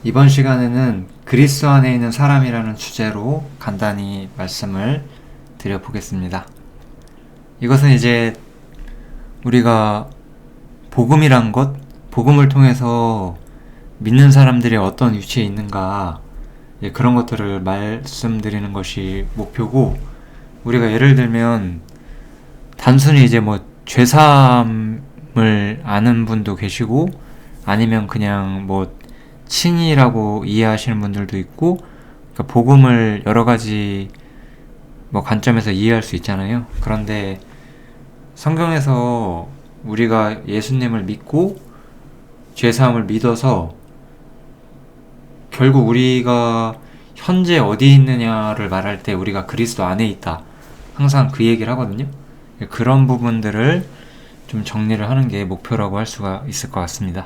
이번 시간에는 그리스도 안에 있는 사람이라는 주제로 간단히 말씀을 드려보겠습니다. 이것은 이제 우리가 복음이란 것, 복음을 통해서 믿는 사람들이 어떤 위치에 있는가, 그런 것들을 말씀드리는 것이 목표고, 우리가 예를 들면 단순히 이제 뭐 죄사함을 아는 분도 계시고, 아니면 그냥 뭐 칭의라고 이해하시는 분들도 있고, 그러니까 복음을 여러 가지 뭐 관점에서 이해할 수 있잖아요. 그런데 성경에서 우리가 예수님을 믿고 죄사함을 믿어서 결국 우리가 현재 어디 있느냐를 말할 때 우리가 그리스도 안에 있다, 항상 그 얘기를 하거든요. 그런 부분들을 좀 정리를 하는 게 목표라고 할 수가 있을 것 같습니다.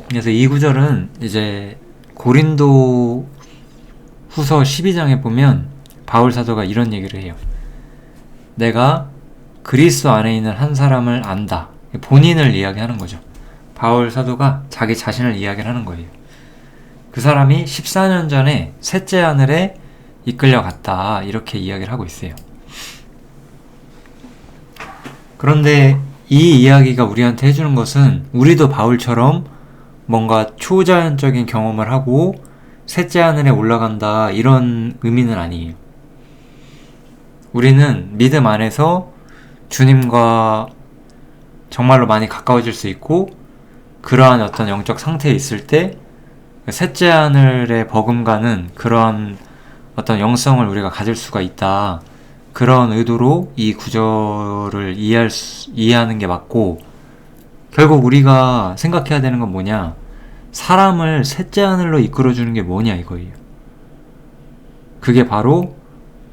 그래서 이 구절은 이제 고린도 후서 12장에 보면 바울 사도가 이런 얘기를 해요. 내가 그리스도 안에 있는 한 사람을 안다. 본인을 이야기하는 거죠. 바울 사도가 자기 자신을 이야기를 하는 거예요. 그 사람이 14년 전에 셋째 하늘에 이끌려갔다, 이렇게 이야기를 하고 있어요. 그런데 이 이야기가 우리한테 해주는 것은 우리도 바울처럼 뭔가 초자연적인 경험을 하고 셋째 하늘에 올라간다, 이런 의미는 아니에요. 우리는 믿음 안에서 주님과 정말로 많이 가까워질 수 있고, 그러한 어떤 영적 상태에 있을 때 셋째 하늘에 버금가는 그런 어떤 영성을 우리가 가질 수가 있다, 그런 의도로 이 구절을 이해하는 게 맞고, 결국 우리가 생각해야 되는 건 뭐냐, 사람을 셋째 하늘로 이끌어주는 게 뭐냐 이거예요. 그게 바로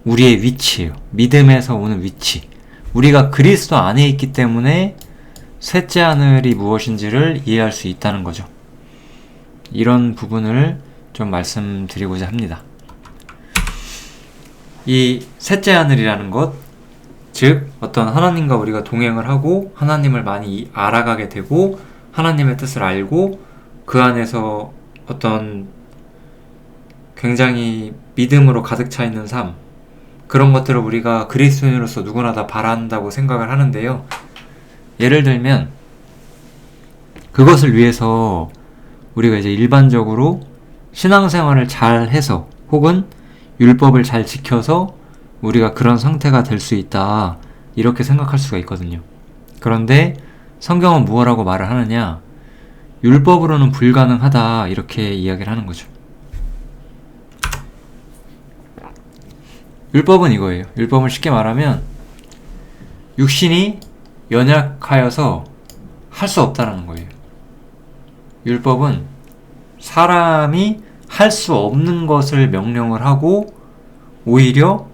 우리의 위치예요. 믿음에서 오는 위치. 우리가 그리스도 안에 있기 때문에 셋째 하늘이 무엇인지를 이해할 수 있다는 거죠. 이런 부분을 좀 말씀드리고자 합니다. 이 셋째 하늘이라는 것, 즉 어떤 하나님과 우리가 동행을 하고 하나님을 많이 알아가게 되고 하나님의 뜻을 알고 그 안에서 어떤 굉장히 믿음으로 가득 차 있는 삶, 그런 것들을 우리가 그리스도인으로서 누구나 다 바란다고 생각을 하는데요. 예를 들면 그것을 위해서 우리가 이제 일반적으로 신앙생활을 잘 해서 혹은 율법을 잘 지켜서 우리가 그런 상태가 될 수 있다, 이렇게 생각할 수가 있거든요. 그런데 성경은 무엇라고 말을 하느냐, 율법으로는 불가능하다, 이렇게 이야기를 하는 거죠. 율법은 이거예요. 율법은 쉽게 말하면 육신이 연약하여서 할 수 없다라는 거예요. 율법은 사람이 할 수 없는 것을 명령을 하고, 오히려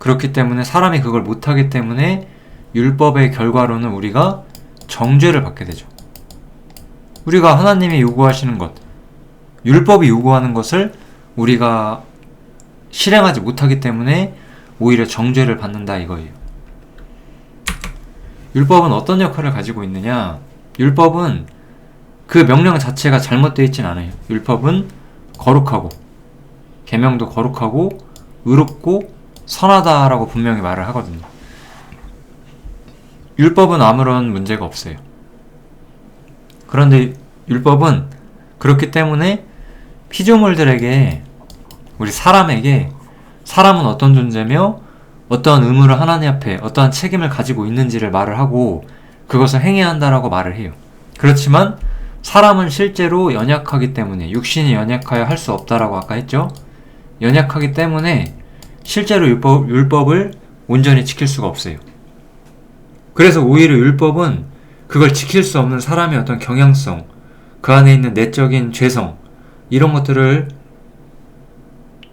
그렇기 때문에 사람이 그걸 못하기 때문에 율법의 결과로는 우리가 정죄를 받게 되죠. 우리가 하나님이 요구하시는 것, 율법이 요구하는 것을 우리가 실행하지 못하기 때문에 오히려 정죄를 받는다, 이거예요. 율법은 어떤 역할을 가지고 있느냐, 율법은 그 명령 자체가 잘못되어 있진 않아요. 율법은 거룩하고 계명도 거룩하고 의롭고 선하다라고 분명히 말을 하거든요. 율법은 아무런 문제가 없어요. 그런데 율법은 그렇기 때문에 피조물들에게, 우리 사람에게, 사람은 어떤 존재며 어떠한 의무를 하나님 앞에 어떠한 책임을 가지고 있는지를 말을 하고 그것을 행해야 한다라고 말을 해요. 그렇지만 사람은 실제로 연약하기 때문에, 육신이 연약하여 할 수 없다라고 아까 했죠. 연약하기 때문에 실제로 율법을 온전히 지킬 수가 없어요. 그래서 오히려 율법은 그걸 지킬 수 없는 사람의 어떤 경향성, 그 안에 있는 내적인 죄성, 이런 것들을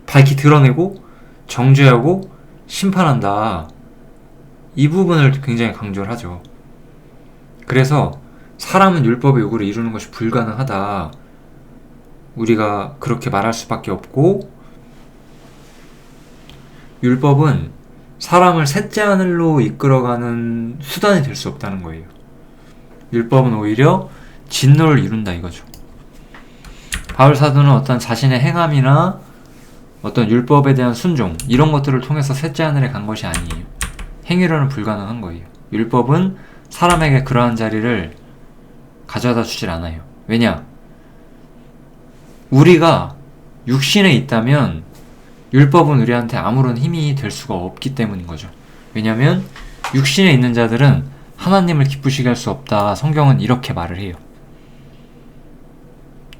밝히 드러내고 정죄하고 심판한다, 이 부분을 굉장히 강조를 하죠. 그래서 사람은 율법의 요구를 이루는 것이 불가능하다, 우리가 그렇게 말할 수밖에 없고, 율법은 사람을 셋째 하늘로 이끌어가는 수단이 될 수 없다는 거예요. 율법은 오히려 진노를 이룬다 이거죠. 바울 사도는 어떤 자신의 행함이나 어떤 율법에 대한 순종 이런 것들을 통해서 셋째 하늘에 간 것이 아니에요. 행위로는 불가능한 거예요. 율법은 사람에게 그러한 자리를 가져다 주질 않아요. 왜냐? 우리가 육신에 있다면 율법은 우리한테 아무런 힘이 될 수가 없기 때문인 거죠. 왜냐하면 육신에 있는 자들은 하나님을 기쁘시게 할 수 없다. 성경은 이렇게 말을 해요.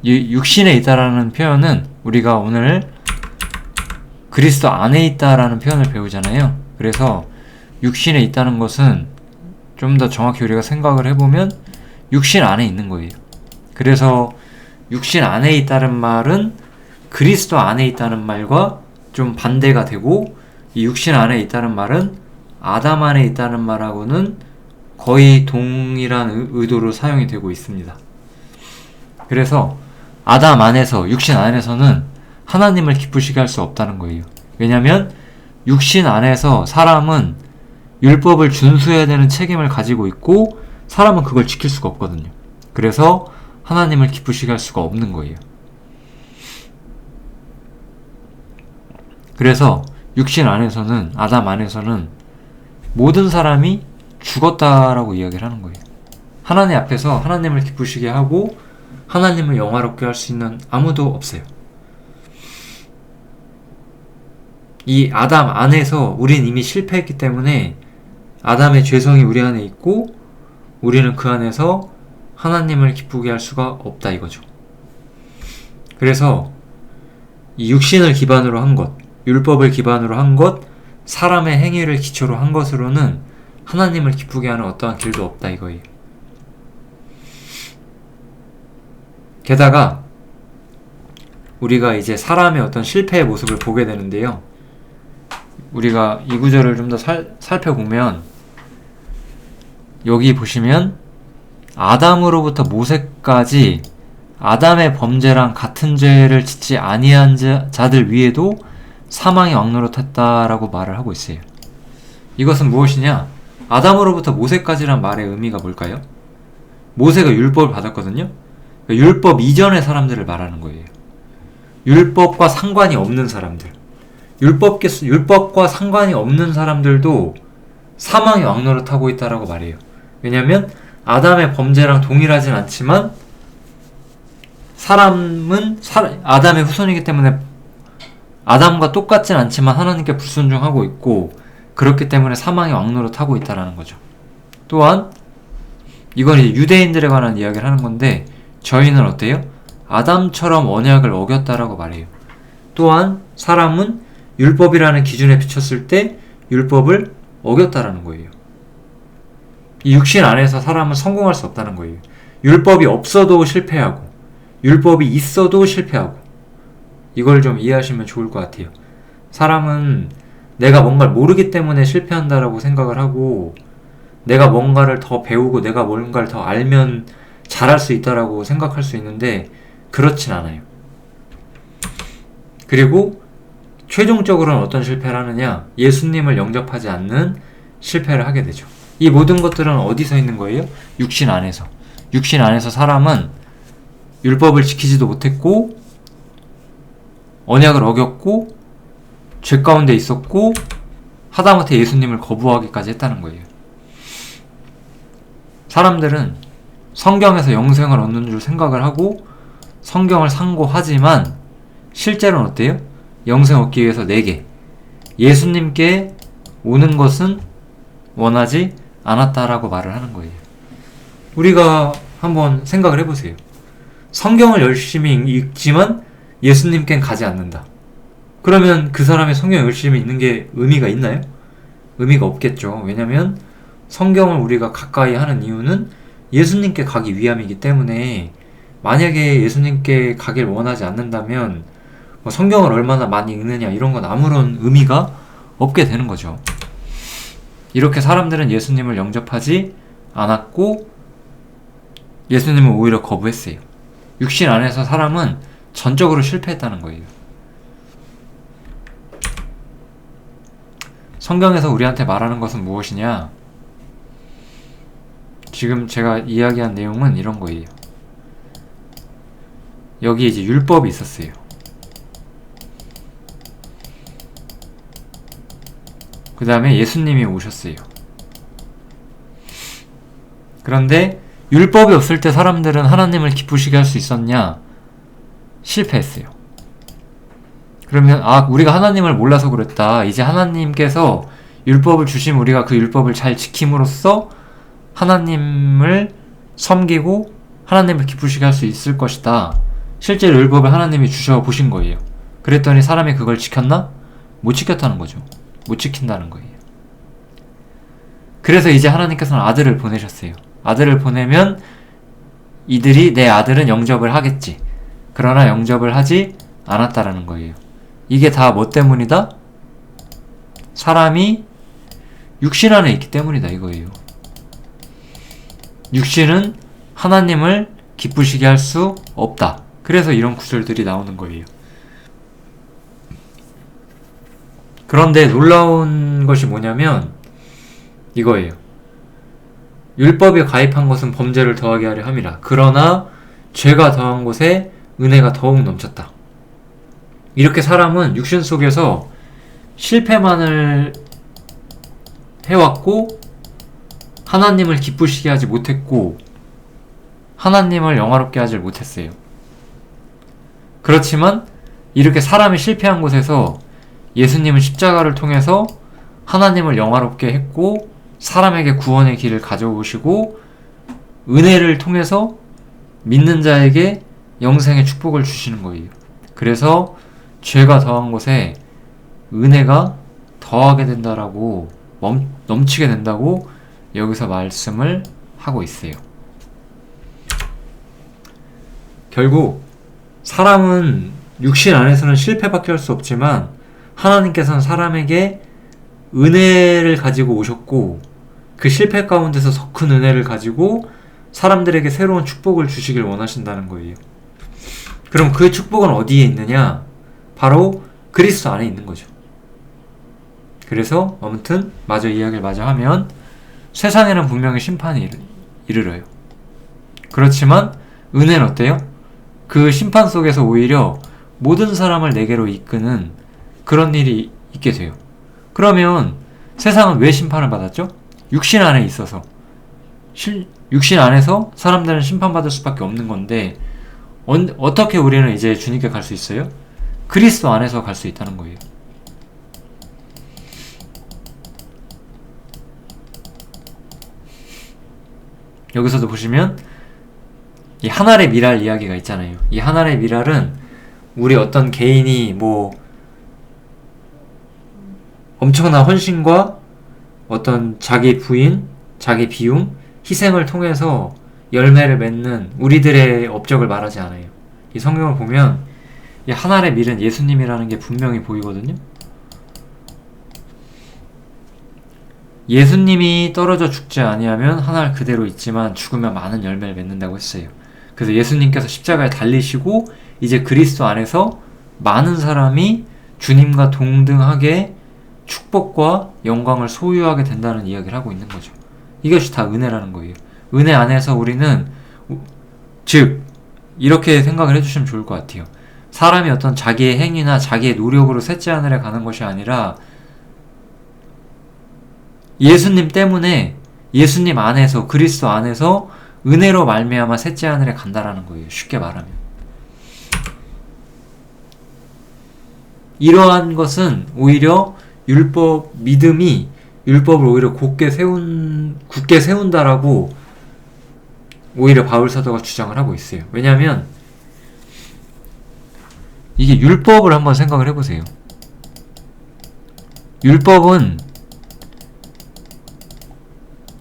이 육신에 있다라는 표현은 우리가 오늘 그리스도 안에 있다라는 표현을 배우잖아요. 그래서 육신에 있다는 것은 좀 더 정확히 우리가 생각을 해보면 육신 안에 있는 거예요. 그래서 육신 안에 있다는 말은 그리스도 안에 있다는 말과 좀 반대가 되고, 이 육신 안에 있다는 말은 아담 안에 있다는 말하고는 거의 동일한 의도로 사용이 되고 있습니다. 그래서 아담 안에서, 육신 안에서는 하나님을 기쁘시게 할 수 없다는 거예요. 왜냐하면 육신 안에서 사람은 율법을 준수해야 되는 책임을 가지고 있고 사람은 그걸 지킬 수가 없거든요. 그래서 하나님을 기쁘시게 할 수가 없는 거예요. 그래서 육신 안에서는, 아담 안에서는 모든 사람이 죽었다라고 이야기를 하는 거예요. 하나님 앞에서 하나님을 기쁘시게 하고 하나님을 영화롭게 할 수 있는 아무도 없어요. 이 아담 안에서 우린 이미 실패했기 때문에 아담의 죄성이 우리 안에 있고 우리는 그 안에서 하나님을 기쁘게 할 수가 없다 이거죠. 그래서 이 육신을 기반으로 한 것, 율법을 기반으로 한 것, 사람의 행위를 기초로 한 것으로는 하나님을 기쁘게 하는 어떠한 길도 없다 이거예요. 게다가 우리가 이제 사람의 어떤 실패의 모습을 보게 되는데요. 우리가 이 구절을 좀 더 살펴보면 여기 보시면 아담으로부터 모세까지 아담의 범죄랑 같은 죄를 짓지 아니한 자들 위에도 사망이 왕노릇했다라고 말을 하고 있어요. 이것은 무엇이냐? 아담으로부터 모세까지란 말의 의미가 뭘까요? 모세가 율법을 받았거든요. 율법 이전의 사람들을 말하는 거예요. 율법과 상관이 없는 사람들, 율법과 상관이 없는 사람들도 사망이 왕노릇하고 있다라고 말해요. 왜냐하면 아담의 범죄랑 동일하진 않지만 사람은 아담의 후손이기 때문에 아담과 똑같진 않지만 하나님께 불순종하고 있고, 그렇기 때문에 사망이 왕노릇하고 있다라는 거죠. 또한 이건 이제 유대인들에 관한 이야기를 하는 건데, 저희는 어때요? 아담처럼 언약을 어겼다라고 말해요. 또한 사람은 율법이라는 기준에 비쳤을 때 율법을 어겼다라는 거예요. 이 육신 안에서 사람은 성공할 수 없다는 거예요. 율법이 없어도 실패하고 율법이 있어도 실패하고, 이걸 좀 이해하시면 좋을 것 같아요. 사람은 내가 뭔가를 모르기 때문에 실패한다라고 생각을 하고, 내가 뭔가를 더 배우고 내가 뭔가를 더 알면 잘할 수 있다라고 생각할 수 있는데 그렇진 않아요. 그리고 최종적으로는 어떤 실패를 하느냐? 예수님을 영접하지 않는 실패를 하게 되죠. 이 모든 것들은 어디서 있는 거예요? 육신 안에서. 육신 안에서 사람은 율법을 지키지도 못했고 언약을 어겼고 죄 가운데 있었고 하다못해 예수님을 거부하기까지 했다는 거예요. 사람들은 성경에서 영생을 얻는 줄 생각을 하고 성경을 상고하지만 실제로는 어때요? 영생 얻기 위해서 내게 예수님께 오는 것은 원하지 않았다라고 말을 하는 거예요. 우리가 한번 생각을 해보세요. 성경을 열심히 읽지만 예수님께는 가지 않는다. 그러면 그 사람의 성경 열심히 읽는 게 의미가 있나요? 의미가 없겠죠. 왜냐면 성경을 우리가 가까이 하는 이유는 예수님께 가기 위함이기 때문에, 만약에 예수님께 가길 원하지 않는다면 성경을 얼마나 많이 읽느냐 이런 건 아무런 의미가 없게 되는 거죠. 이렇게 사람들은 예수님을 영접하지 않았고 예수님을 오히려 거부했어요. 육신 안에서 사람은 전적으로 실패했다는 거예요. 성경에서 우리한테 말하는 것은 무엇이냐? 지금 제가 이야기한 내용은 이런 거예요. 여기 이제 율법이 있었어요. 그 다음에 예수님이 오셨어요. 그런데 율법이 없을 때 사람들은 하나님을 기쁘시게 할 수 있었냐? 실패했어요. 그러면 우리가 하나님을 몰라서 그랬다. 이제 하나님께서 율법을 주시면 우리가 그 율법을 잘 지킴으로써 하나님을 섬기고 하나님을 기쁘시게 할 수 있을 것이다. 실제로 율법을 하나님이 주셔보신 거예요. 그랬더니 사람이 그걸 지켰나? 못 지켰다는 거죠. 못 지킨다는 거예요. 그래서 이제 하나님께서는 아들을 보내셨어요. 아들을 보내면 이들이 내 아들은 영접을 하겠지. 그러나 영접을 하지 않았다라는 거예요. 이게 다 뭐 때문이다? 사람이 육신 안에 있기 때문이다 이거예요. 육신은 하나님을 기쁘시게 할 수 없다. 그래서 이런 구절들이 나오는 거예요. 그런데 놀라운 것이 뭐냐면 이거예요. 율법에 가입한 것은 범죄를 더하게 하려 함이라. 그러나 죄가 더한 곳에 은혜가 더욱 넘쳤다. 이렇게 사람은 육신 속에서 실패만을 해왔고 하나님을 기쁘시게 하지 못했고 하나님을 영화롭게 하지 못했어요. 그렇지만 이렇게 사람이 실패한 곳에서 예수님은 십자가를 통해서 하나님을 영화롭게 했고 사람에게 구원의 길을 가져오시고 은혜를 통해서 믿는 자에게 영생의 축복을 주시는 거예요. 그래서 죄가 더한 곳에 은혜가 더하게 된다라고 넘치게 된다고 여기서 말씀을 하고 있어요. 결국 사람은 육신 안에서는 실패밖에 할 수 없지만 하나님께서는 사람에게 은혜를 가지고 오셨고 그 실패 가운데서 더 큰 은혜를 가지고 사람들에게 새로운 축복을 주시길 원하신다는 거예요. 그럼 그 축복은 어디에 있느냐? 바로 그리스도 안에 있는 거죠. 그래서 아무튼 이야기를 마저 하면 세상에는 분명히 심판이 이르러요. 그렇지만 은혜는 어때요? 그 심판 속에서 오히려 모든 사람을 내게로 이끄는 그런 일이 있게 돼요. 그러면 세상은 왜 심판을 받았죠? 육신 안에 있어서. 육신 안에서 사람들은 심판받을 수밖에 없는 건데 어떻게 우리는 이제 주님께 갈 수 있어요? 그리스도 안에서 갈 수 있다는 거예요. 여기서도 보시면 이 하늘의 미랄 이야기가 있잖아요. 이 하늘의 미랄은 우리 어떤 개인이 엄청난 헌신과 어떤 자기 부인, 자기 비움, 희생을 통해서 열매를 맺는 우리들의 업적을 말하지 않아요. 이 성경을 보면 이 하늘의 밀은 예수님이라는 게 분명히 보이거든요. 예수님이 떨어져 죽지 아니하면 하늘 그대로 있지만 죽으면 많은 열매를 맺는다고 했어요. 그래서 예수님께서 십자가에 달리시고 이제 그리스도 안에서 많은 사람이 주님과 동등하게 축복과 영광을 소유하게 된다는 이야기를 하고 있는 거죠. 이것이 다 은혜라는 거예요. 은혜 안에서 우리는 즉 이렇게 생각을 해주시면 좋을 것 같아요. 사람이 어떤 자기의 행위나 자기의 노력으로 셋째 하늘에 가는 것이 아니라 예수님 때문에 예수님 안에서 그리스도 안에서 은혜로 말미암아 셋째 하늘에 간다라는 거예요. 쉽게 말하면. 이러한 것은 오히려 믿음이 율법을 오히려 굳게 세운다라고 오히려 바울 사도가 주장을 하고 있어요. 왜냐하면 이게 율법을 한번 생각을 해보세요. 율법은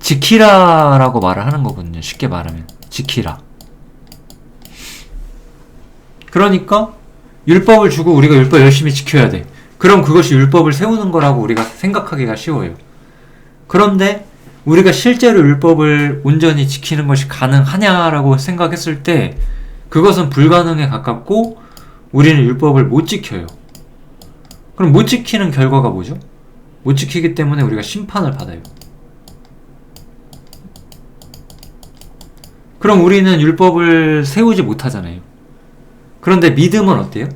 지키라라고 말을 하는 거거든요. 쉽게 말하면 지키라. 그러니까 율법을 주고 우리가 율법 열심히 지켜야 돼. 그럼 그것이 율법을 세우는 거라고 우리가 생각하기가 쉬워요. 그런데 우리가 실제로 율법을 온전히 지키는 것이 가능하냐라고 생각했을 때 그것은 불가능에 가깝고 우리는 율법을 못 지켜요. 그럼 못 지키는 결과가 뭐죠? 못 지키기 때문에 우리가 심판을 받아요. 그럼 우리는 율법을 세우지 못하잖아요. 그런데 믿음은 어때요?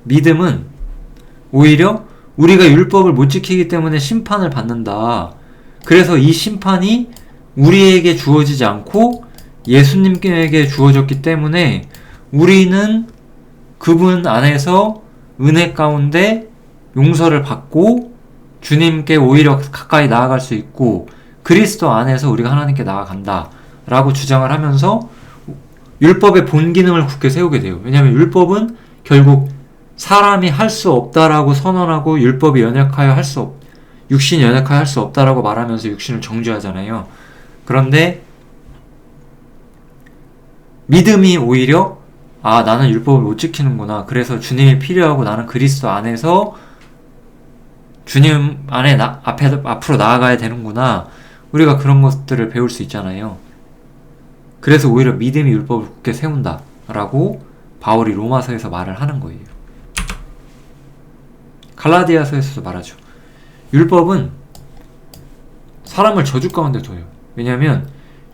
믿음은 오히려 우리가 율법을 못 지키기 때문에 심판을 받는다. 그래서 이 심판이 우리에게 주어지지 않고 예수님에게 주어졌기 때문에 우리는 그분 안에서 은혜 가운데 용서를 받고 주님께 오히려 가까이 나아갈 수 있고 그리스도 안에서 우리가 하나님께 나아간다 라고 주장을 하면서 율법의 본 기능을 굳게 세우게 돼요. 왜냐하면 율법은 결국 사람이 할 수 없다라고 선언하고 율법이 육신이 연약하여 할 수 없다라고 말하면서 육신을 정죄하잖아요. 그런데 믿음이 오히려 나는 율법을 못 지키는구나. 그래서 주님이 필요하고 나는 그리스도 안에서 주님 안에 앞으로 나아가야 되는구나. 우리가 그런 것들을 배울 수 있잖아요. 그래서 오히려 믿음이 율법을 굳게 세운다 라고 바울이 로마서에서 말을 하는 거예요. 갈라디아서에서도 말하죠. 율법은 사람을 저주 가운데 둬요. 왜냐하면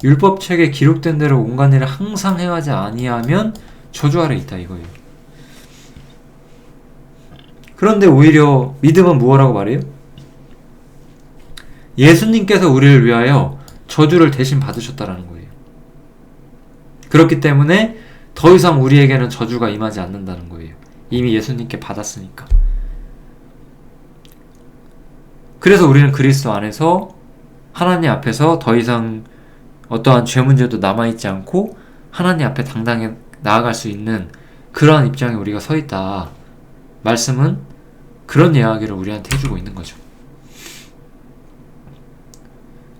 율법책에 기록된 대로 온갖 일을 항상 행하지 아니하면 저주 아래 있다 이거예요. 그런데 오히려 믿음은 무엇라고 말해요? 예수님께서 우리를 위하여 저주를 대신 받으셨다라는 거예요. 그렇기 때문에 더 이상 우리에게는 저주가 임하지 않는다는 거예요. 이미 예수님께 받았으니까. 그래서 우리는 그리스도 안에서 하나님 앞에서 더 이상 어떠한 죄 문제도 남아있지 않고 하나님 앞에 당당히 나아갈 수 있는 그러한 입장에 우리가 서 있다. 말씀은 그런 이야기를 우리한테 해주고 있는 거죠.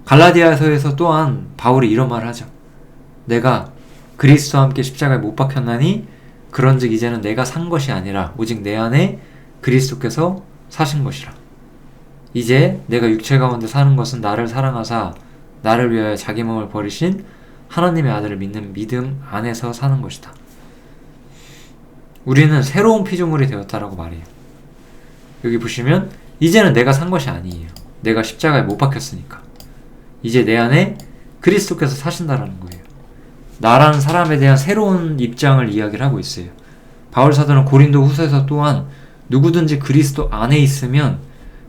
갈라디아서에서 또한 바울이 이런 말을 하죠. 내가 그리스도와 함께 십자가에 못 박혔나니 그런즉 이제는 내가 산 것이 아니라 오직 내 안에 그리스도께서 사신 것이라. 이제 내가 육체 가운데 사는 것은 나를 사랑하사 나를 위하여 자기 몸을 버리신 하나님의 아들을 믿는 믿음 안에서 사는 것이다. 우리는 새로운 피조물이 되었다라고 말해요. 여기 보시면 이제는 내가 산 것이 아니에요. 내가 십자가에 못 박혔으니까. 이제 내 안에 그리스도께서 사신다라는 거예요. 나라는 사람에 대한 새로운 입장을 이야기를 하고 있어요. 바울 사도는 고린도 후서에서 또한 누구든지 그리스도 안에 있으면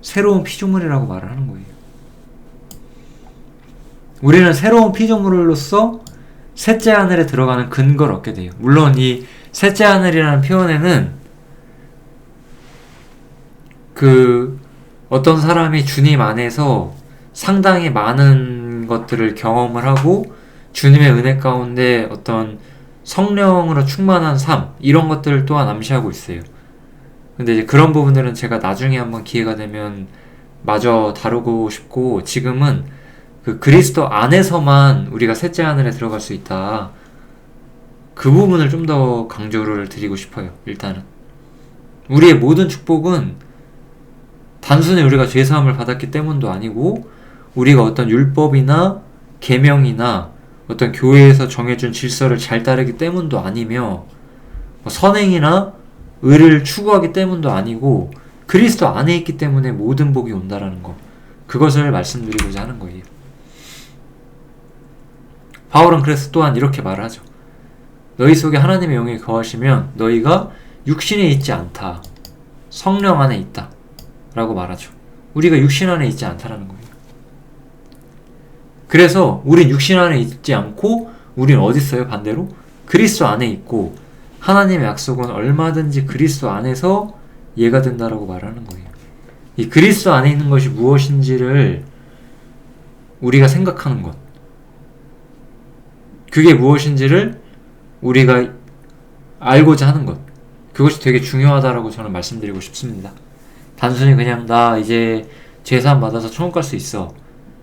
새로운 피조물이라고 말을 하는 거예요. 우리는 새로운 피조물로서 셋째 하늘에 들어가는 근거를 얻게 돼요. 물론 이 셋째 하늘이라는 표현에는 어떤 사람이 주님 안에서 상당히 많은 것들을 경험을 하고 주님의 은혜 가운데 어떤 성령으로 충만한 삶 이런 것들을 또한 암시하고 있어요. 근데 이제 그런 부분들은 제가 나중에 한번 기회가 되면 마저 다루고 싶고 지금은 그 그리스도 안에서만 우리가 셋째 하늘에 들어갈 수 있다. 그 부분을 좀 더 강조를 드리고 싶어요. 일단은 우리의 모든 축복은 단순히 우리가 죄사함을 받았기 때문도 아니고 우리가 어떤 율법이나 계명이나 어떤 교회에서 정해준 질서를 잘 따르기 때문도 아니며 선행이나 의를 추구하기 때문도 아니고 그리스도 안에 있기 때문에 모든 복이 온다라는 거, 그것을 말씀드리고자 하는 거예요. 바울은 그래서 또한 이렇게 말을 하죠. 너희 속에 하나님의 영이 거하시면 너희가 육신에 있지 않다. 성령 안에 있다. 라고 말하죠. 우리가 육신 안에 있지 않다라는 거예요. 그래서 우린 육신 안에 있지 않고 우린 어디 있어요? 반대로 그리스도 안에 있고 하나님의 약속은 얼마든지 그리스도 안에서 이해가 된다라고 말하는 거예요. 이 그리스도 안에 있는 것이 무엇인지를 우리가 생각하는 것, 그게 무엇인지를 우리가 알고자 하는 것, 그것이 되게 중요하다라고 저는 말씀드리고 싶습니다. 단순히 그냥 나 이제 죄사함 받아서 천국 갈 수 있어,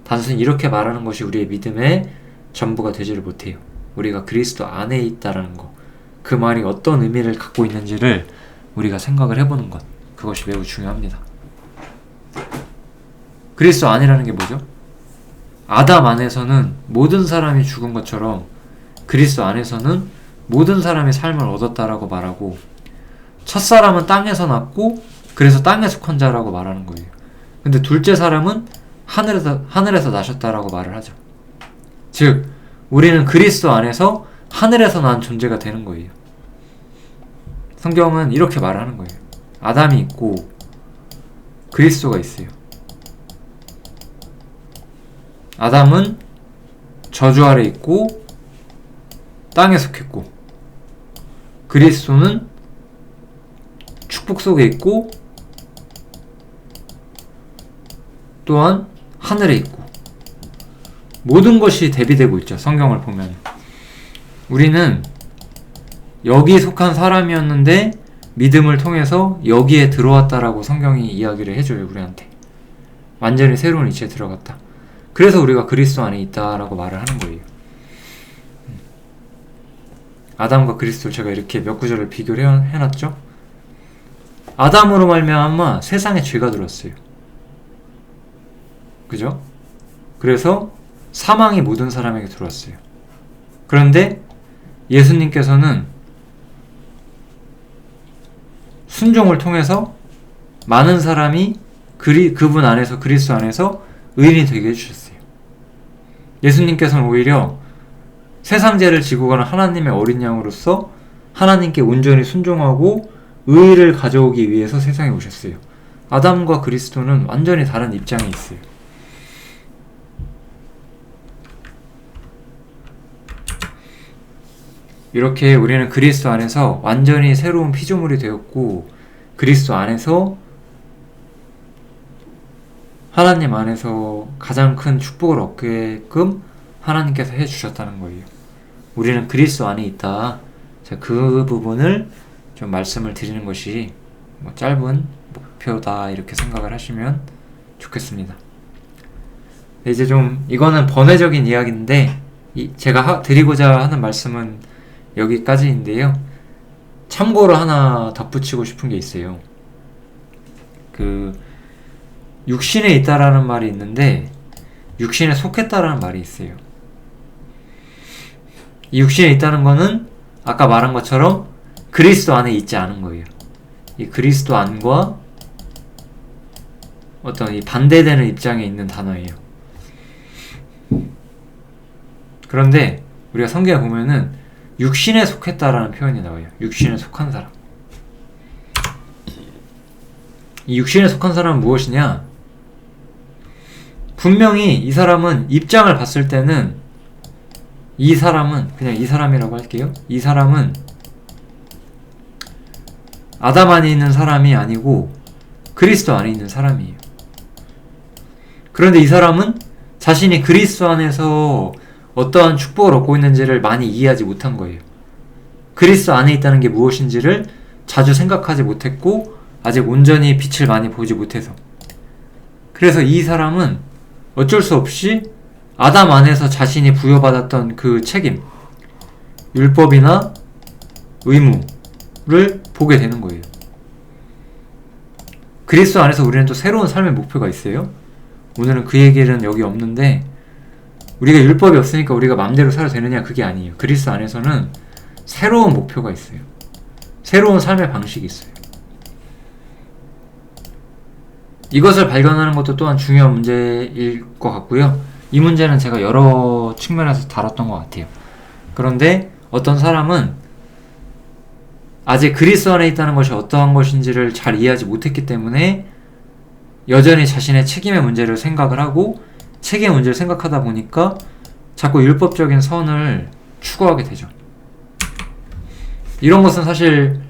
단순히 이렇게 말하는 것이 우리의 믿음의 전부가 되지를 못해요. 우리가 그리스도 안에 있다라는 것, 그 말이 어떤 의미를 갖고 있는지를 우리가 생각을 해보는 것, 그것이 매우 중요합니다. 그리스도 안이라는 게 뭐죠? 아담 안에서는 모든 사람이 죽은 것처럼 그리스도 안에서는 모든 사람이 삶을 얻었다라고 말하고, 첫사람은 땅에서 났고 그래서 땅에 속한 자라고 말하는 거예요. 근데 둘째 사람은 하늘에서 나셨다라고 말을 하죠. 즉 우리는 그리스도 안에서 하늘에서 난 존재가 되는 거예요. 성경은 이렇게 말하는 거예요. 아담이 있고 그리스도가 있어요. 아담은 저주 아래 있고 땅에 속했고, 그리스도는 축복 속에 있고 또한 하늘에 있고, 모든 것이 대비되고 있죠. 성경을 보면 우리는 여기 속한 사람이었는데 믿음을 통해서 여기에 들어왔다라고 성경이 이야기를 해줘요. 우리한테 완전히 새로운 이치에 들어갔다. 그래서 우리가 그리스도 안에 있다라고 말을 하는 거예요. 아담과 그리스도 제가 이렇게 몇 구절을 비교를 해놨죠. 아담으로 말미암아 세상에 죄가 들어왔어요. 그죠? 그래서 사망이 모든 사람에게 들어왔어요. 그런데 예수님께서는 순종을 통해서 많은 사람이 그분 안에서, 그리스도 안에서 의인이 되게 해주셨어요. 예수님께서는 오히려 세상 죄를 지고 가는 하나님의 어린 양으로서 하나님께 온전히 순종하고 의의를 가져오기 위해서 세상에 오셨어요. 아담과 그리스도는 완전히 다른 입장에 있어요. 이렇게 우리는 그리스도 안에서 완전히 새로운 피조물이 되었고, 그리스도 안에서 하나님 안에서 가장 큰 축복을 얻게끔 하나님께서 해주셨다는 거예요. 우리는 그리스도 안에 있다. 그 부분을 좀 말씀을 드리는 것이 짧은 목표다, 이렇게 생각을 하시면 좋겠습니다. 이제 좀 이거는 번외적인 이야기인데 제가 드리고자 하는 말씀은 여기까지인데요. 참고로 하나 덧붙이고 싶은 게 있어요. 육신에 있다라는 말이 있는데 육신에 속했다라는 말이 있어요. 이 육신에 있다는 거는 아까 말한 것처럼 그리스도 안에 있지 않은 거예요. 이 그리스도 안과 어떤 이 반대되는 입장에 있는 단어예요. 그런데 우리가 성경에 보면은 육신에 속했다라는 표현이 나와요. 육신에 속한 사람. 이 육신에 속한 사람은 무엇이냐? 분명히 이 사람은 입장을 봤을 때는 이 사람은, 그냥 이 사람이라고 할게요. 이 사람은 아담 안에 있는 사람이 아니고 그리스도 안에 있는 사람이에요. 그런데 이 사람은 자신이 그리스도 안에서 어떠한 축복을 얻고 있는지를 많이 이해하지 못한 거예요. 그리스도 안에 있다는 게 무엇인지를 자주 생각하지 못했고 아직 온전히 빛을 많이 보지 못해서, 그래서 이 사람은 어쩔 수 없이 아담 안에서 자신이 부여받았던 그 책임, 율법이나 의무를 보게 되는 거예요. 그리스도 안에서 우리는 또 새로운 삶의 목표가 있어요. 오늘은 그 얘기는 여기 없는데, 우리가 율법이 없으니까 우리가 마음대로 살아도 되느냐, 그게 아니에요. 그리스도 안에서는 새로운 목표가 있어요. 새로운 삶의 방식이 있어요. 이것을 발견하는 것도 또한 중요한 문제일 것 같고요. 이 문제는 제가 여러 측면에서 다뤘던 것 같아요. 그런데 어떤 사람은 아직 그리스도 안에 있다는 것이 어떠한 것인지를 잘 이해하지 못했기 때문에 여전히 자신의 책임의 문제를 생각을 하고, 책임의 문제를 생각하다 보니까 자꾸 율법적인 선을 추구하게 되죠. 이런 것은 사실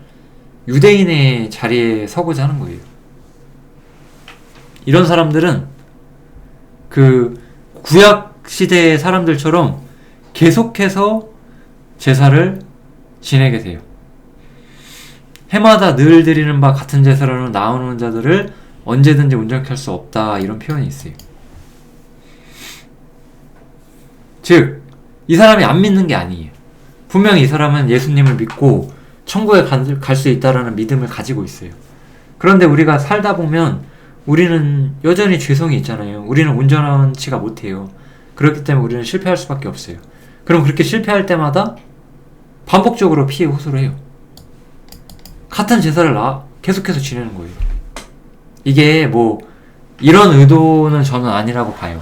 유대인의 자리에 서고자 하는 거예요. 이런 사람들은 그 구약 시대의 사람들처럼 계속해서 제사를 지내게 돼요. 해마다 늘 드리는 바 같은 제사로는 나오는 자들을 언제든지 온전케 할 수 없다, 이런 표현이 있어요. 즉, 이 사람이 안 믿는 게 아니에요. 분명히 이 사람은 예수님을 믿고 천국에 갈 수 있다라는 믿음을 가지고 있어요. 그런데 우리가 살다 보면 우리는 여전히 죄성이 있잖아요. 우리는 온전치가 못해요. 그렇기 때문에 우리는 실패할 수밖에 없어요. 그럼 그렇게 실패할 때마다 반복적으로 피해 호소를 해요. 같은 제사를 계속해서 지내는 거예요. 이게 이런 의도는 저는 아니라고 봐요.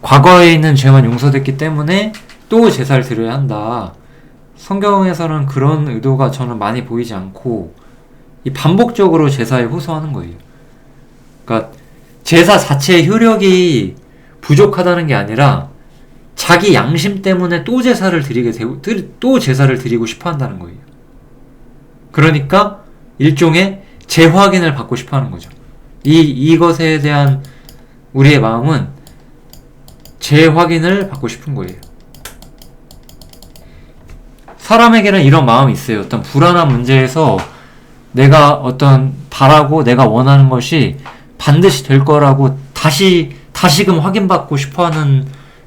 과거에 있는 죄만 용서됐기 때문에 또 제사를 드려야 한다, 성경에서는 그런 의도가 저는 많이 보이지 않고 이 반복적으로 제사에 호소하는 거예요. 그러니까 제사 자체의 효력이 부족하다는 게 아니라 자기 양심 때문에 또 제사를 드리고 싶어 한다는 거예요. 그러니까 일종의 재확인을 받고 싶어 하는 거죠. 이것에 대한 우리의 마음은 재확인을 받고 싶은 거예요. 사람에게는 이런 마음이 있어요. 어떤 불안한 문제에서 내가 어떤 바라고 내가 원하는 것이 반드시 될 거라고 다시금 확인받고 싶어 하는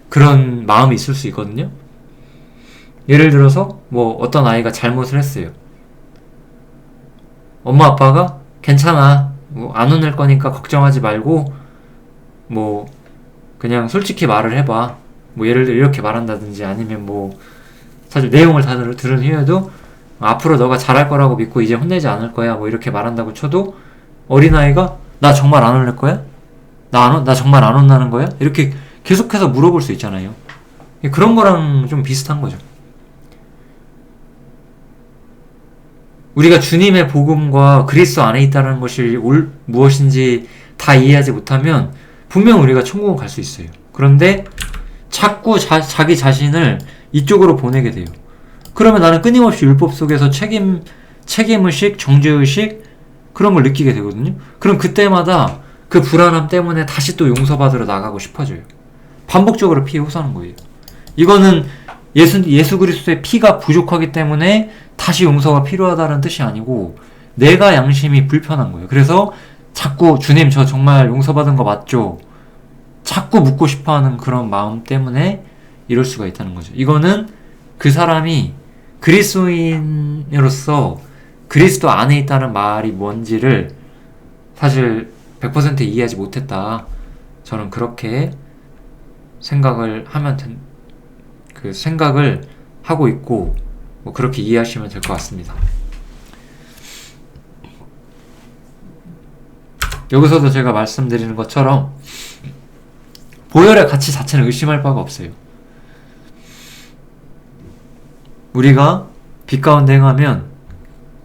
그런 마음이 있을 수 있거든요. 예를 들어서 뭐 어떤 아이가 잘못을 했어요. 엄마 아빠가 괜찮아, 뭐 안 혼낼 거니까 걱정하지 말고 뭐 그냥 솔직히 말을 해봐, 뭐 예를 들어 이렇게 말한다든지, 아니면 뭐 사실 내용을 다 들은 후에도 앞으로 너가 잘할 거라고 믿고 이제 혼내지 않을 거야, 뭐 이렇게 말한다고 쳐도 어린아이가 나 정말 안 혼낼 거야? 나 정말 안 혼나는 거야? 이렇게 계속해서 물어볼 수 있잖아요. 그런 거랑 좀 비슷한 거죠. 우리가 주님의 복음과 그리스도 안에 있다는 것이 무엇인지 다 이해하지 못하면 분명 우리가 천국은 갈 수 있어요. 그런데 자꾸 자기 자신을 이쪽으로 보내게 돼요. 그러면 나는 끊임없이 율법 속에서 책임의식, 정죄의식 그런 걸 느끼게 되거든요. 그럼 그때마다 그 불안함 때문에 다시 또 용서받으러 나가고 싶어져요. 반복적으로 피해 호소하는 거예요. 이거는 예수 그리스도의 피가 부족하기 때문에 다시 용서가 필요하다는 뜻이 아니고 내가 양심이 불편한 거예요. 그래서 자꾸 주님 저 정말 용서받은 거 맞죠? 자꾸 묻고 싶어하는 그런 마음 때문에 이럴 수가 있다는 거죠. 이거는 그 사람이 그리스도인으로서 그리스도 안에 있다는 말이 뭔지를 사실 100% 이해하지 못했다. 저는 그렇게 생각을 하고 있고, 뭐 그렇게 이해하시면 될 것 같습니다. 여기서도 제가 말씀드리는 것처럼 보혈의 가치 자체는 의심할 바가 없어요. 우리가 빛 가운데 행하면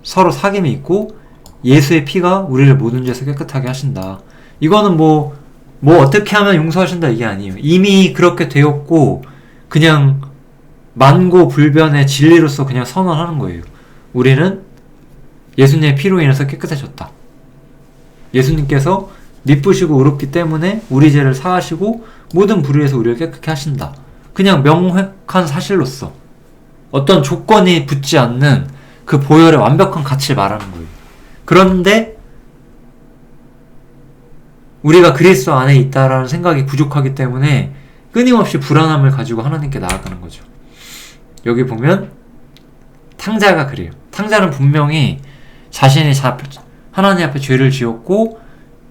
서로 사귐이 있고 예수의 피가 우리를 모든 죄에서 깨끗하게 하신다. 이거는 뭐 어떻게 하면 용서하신다 이게 아니에요. 이미 그렇게 되었고 그냥 만고불변의 진리로서 그냥 선언하는 거예요. 우리는 예수님의 피로 인해서 깨끗해졌다. 예수님께서 미쁘시고 의롭기 때문에 우리 죄를 사하시고 모든 불의에서 우리를 깨끗게 하신다. 그냥 명확한 사실로서 어떤 조건이 붙지 않는 그 보혈의 완벽한 가치를 말하는 거예요. 그런데 우리가 그리스도 안에 있다라는 생각이 부족하기 때문에 끊임없이 불안함을 가지고 하나님께 나아가는 거죠. 여기 보면 탕자가 그래요. 탕자는 분명히 자신이 하나님 앞에 죄를 지었고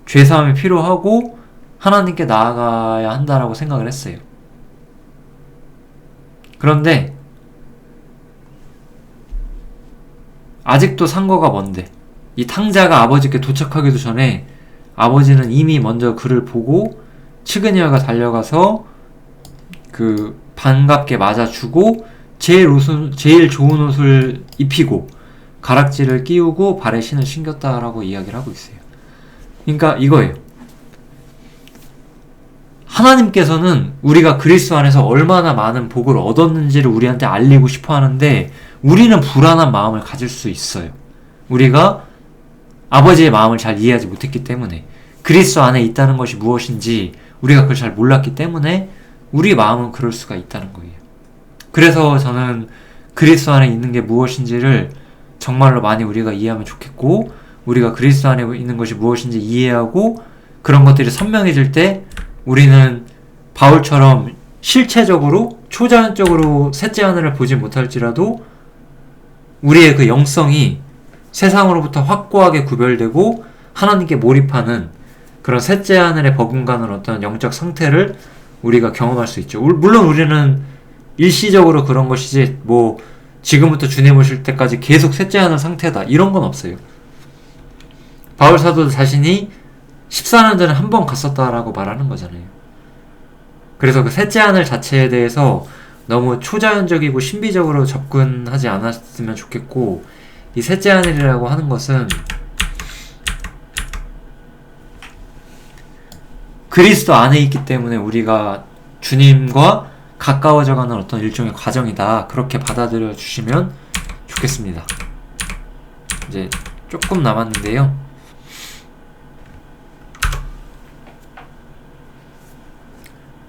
죄사함이 필요하고 하나님께 나아가야 한다라고 생각을 했어요. 그런데 아직도 상거가 먼데 이 탕자가 아버지께 도착하기도 전에 아버지는 이미 먼저 그를 보고 측은이가 달려가서 그 반갑게 맞아주고 제일 좋은 옷을 입히고 가락지를 끼우고 발에 신을 신겼다라고 이야기를 하고 있어요. 그러니까 이거예요. 하나님께서는 우리가 그리스도 안에서 얼마나 많은 복을 얻었는지를 우리한테 알리고 싶어 하는데 우리는 불안한 마음을 가질 수 있어요. 우리가 아버지의 마음을 잘 이해하지 못했기 때문에, 그리스도 안에 있다는 것이 무엇인지 우리가 그걸 잘 몰랐기 때문에 우리 마음은 그럴 수가 있다는 거예요. 그래서 저는 그리스도 안에 있는 게 무엇인지를 정말로 많이 우리가 이해하면 좋겠고, 우리가 그리스도 안에 있는 것이 무엇인지 이해하고 그런 것들이 선명해질 때 우리는 바울처럼 실체적으로 초자연적으로 셋째 하늘을 보지 못할지라도 우리의 그 영성이 세상으로부터 확고하게 구별되고 하나님께 몰입하는 그런 셋째 하늘에 버금가는 어떤 영적 상태를 우리가 경험할 수 있죠. 물론 우리는 일시적으로 그런 것이지 뭐 지금부터 주님 오실 때까지 계속 셋째 하늘 상태다 이런 건 없어요. 바울 사도 자신이 14년전에 한 번 갔었다라고 말하는 거잖아요. 그래서 그 셋째 하늘 자체에 대해서 너무 초자연적이고 신비적으로 접근하지 않았으면 좋겠고, 이 셋째 하늘이라고 하는 것은 그리스도 안에 있기 때문에 우리가 주님과 가까워져가는 어떤 일종의 과정이다. 그렇게 받아들여 주시면 좋겠습니다. 이제 조금 남았는데요.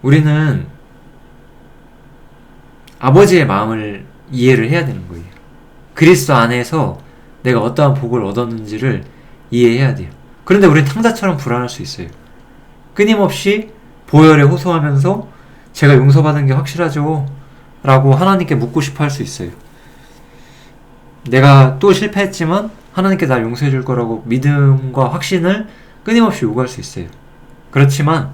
우리는 아버지의 마음을 이해를 해야 되는 거예요. 그리스도 안에서 내가 어떠한 복을 얻었는지를 이해해야 돼요. 그런데 우린 탕자처럼 불안할 수 있어요. 끊임없이 보혈에 호소하면서 제가 용서받은 게 확실하죠? 라고 하나님께 묻고 싶어 할 수 있어요. 내가 또 실패했지만 하나님께 날 용서해 줄 거라고 믿음과 확신을 끊임없이 요구할 수 있어요. 그렇지만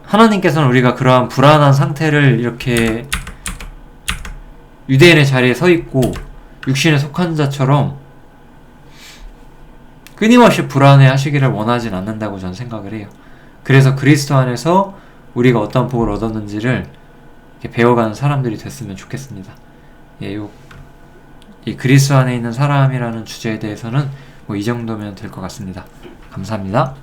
하나님께서는 우리가 그러한 불안한 상태를 이렇게 유대인의 자리에 서 있고 육신에 속한 자처럼 끊임없이 불안해 하시기를 원하진 않는다고 저는 생각을 해요. 그래서 그리스도 안에서 우리가 어떤 복을 얻었는지를 배워가는 사람들이 됐으면 좋겠습니다. 예, 이 그리스도 안에 있는 사람이라는 주제에 대해서는 이 정도면 될 것 같습니다. 감사합니다.